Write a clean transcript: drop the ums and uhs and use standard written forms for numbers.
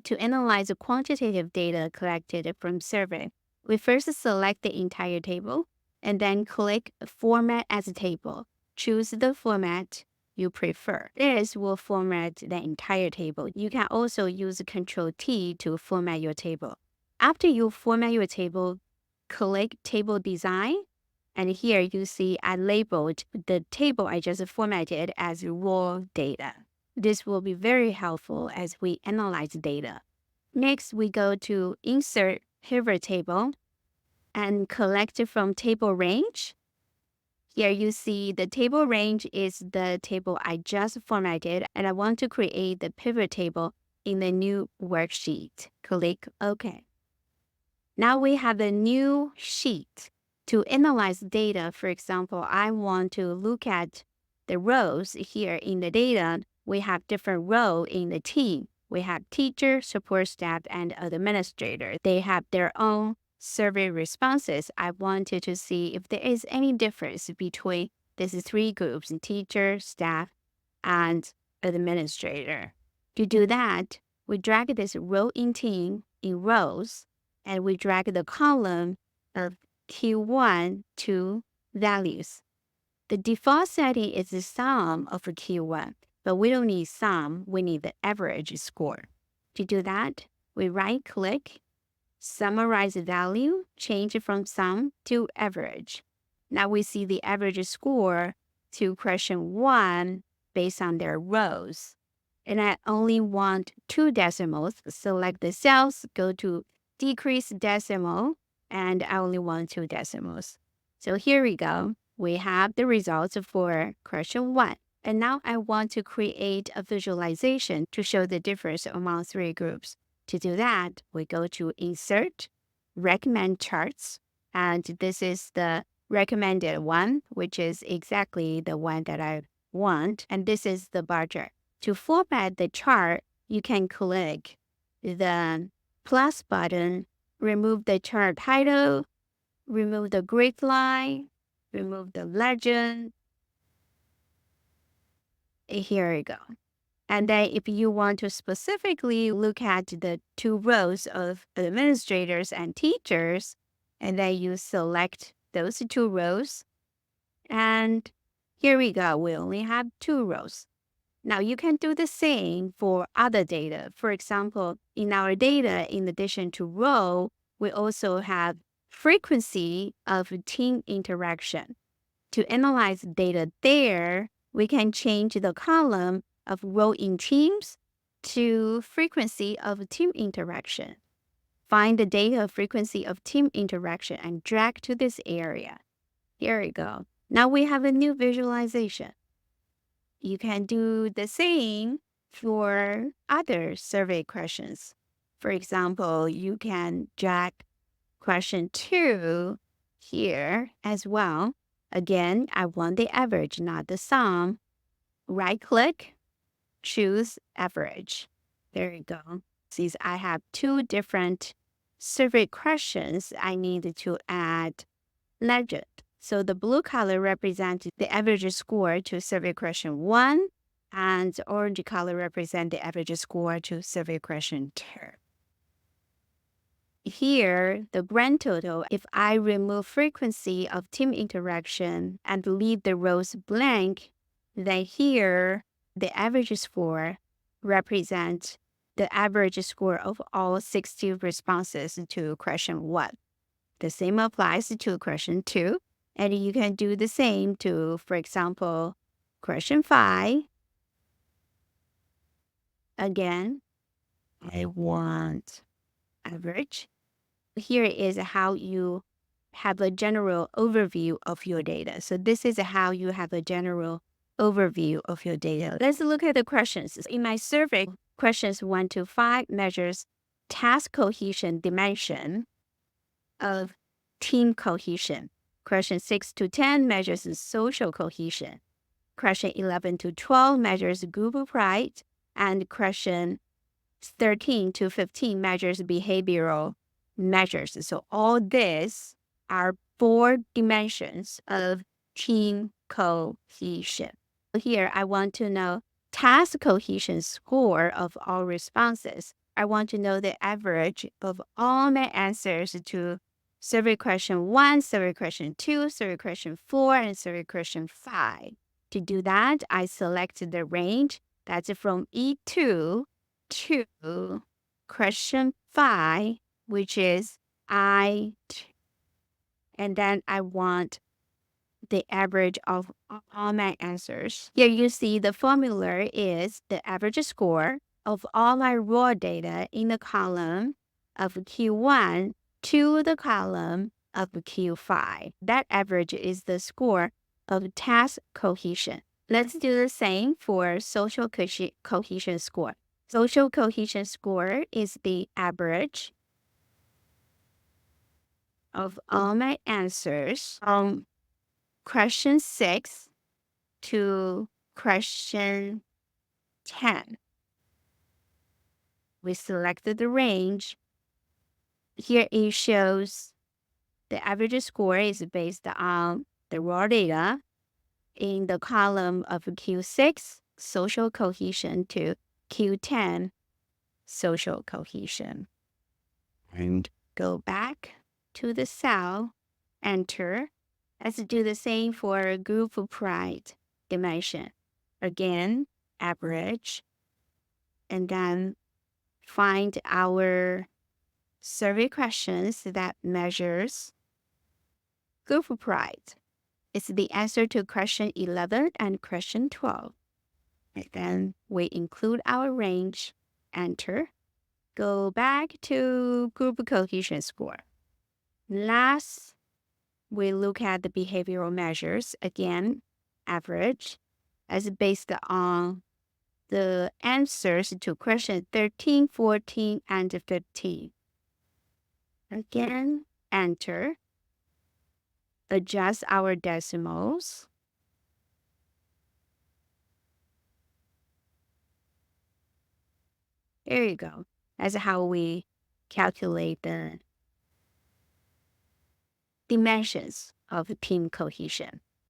to analyze the quantitative data collected from survey, we first select the entire table and then click Format as a Table. Choose the format you prefer. This will format the entire table. You can also use Ctrl+T to format your table. After you format your table, click Table Design, and here you see I labeled the table I just formatted as raw data. This will be very helpful as we analyze data. Next, we go to Insert Pivot Table and collect from Table Range. Here you see the table range is the table I just formatted, and I want to create the pivot table in the new worksheet. Click OK. Now we have a new sheet. To analyze data, for example, I want to look at the rows here in the data. We have different roles in the team. We have teacher, support staff, and administrator. They have their own survey responses. I wanted to see if there is any difference between these three groups, teacher, staff, and administrator. To do that, we drag this row in team in rows, and we drag the column of Q1 to values. The default setting is the sum of Q1, but we don't need sum, we need the average score. To do that, we right-click, summarize value, change it from sum to average. Now we see the average score to question 1 based on their rows. And I only want 2 decimals. Select the cells, go to decrease decimal, and I only want 2 decimals. So here we go. We have the results for question 1. And now I want to create a visualization to show the difference among 3 groups. To do that, we go to Insert, Recommend Charts, and this is the recommended one, which is exactly the one that I want, and this is the bar chart. To format the chart, you can click the plus button, remove the chart title, remove the grid line, remove the legend. Here we go. And then if you want to specifically look at the 2 rows of administrators and teachers, and then you select those 2 rows. And here we go. We only have 2 rows. Now you can do the same for other data. For example, in our data, in addition to row, we also have frequency of team interaction. To analyze data there, we can change the column of row in teams to frequency of team interaction. Find the data frequency of team interaction and drag to this area. Here we go. Now we have a new visualization. You can do the same for other survey questions. For example, you can drag question 2 here as well. Again, I want the average, not the sum. Right-click, choose average. There you go. Since I have 2 different survey questions, I need to add legend. So the blue color represents the average score to survey question 1, and the orange color represents the average score to survey question 2. Here, the grand total, if I remove frequency of team interaction and leave the rows blank, then here, the average score represents the average score of all 60 responses to question 1. The same applies to question 2. And you can do the same to, for example, question 5. Again, I want average. Here is how you have a general overview of your data. So this is how you have a general overview of your data. Let's look at the questions. In my survey, questions 1 to 5 measures task cohesion dimension of team cohesion. Question 6 to 10 measures social cohesion. Question 11 to 12 measures group pride. And question 13 to 15 measures behavioral measures. So all these are 4 dimensions of team cohesion. Here, I want to know task cohesion score of all responses. I want to know the average of all my answers to survey question 1, survey question 2, survey question 4, and survey question 5. To do that, I select the range that's from E2 to question 5, which is I2. And then I want the average of all my answers. Here you see the formula is the average score of all my raw data in the column of Q1 to the column of Q5. That average is the score of task cohesion. Let's do the same for social cohesion score. Social cohesion score is the average of all my answers from question 6 to question 10. We selected the range. Here it shows the average score is based on the raw data in the column of Q6, social cohesion, to Q10, social cohesion. And go back to the cell, enter. Let's do the same for group pride dimension. Again, average, and then find our survey questions that measures group pride. It's the answer to question 11 and question 12. And then we include our range, enter, go back to group cohesion score. Last, we look at the behavioral measures, again, average, as based on the answers to question 13, 14, and 15. Again, enter. Adjust our decimals. There you go. That's how we calculate the dimensions of team cohesion.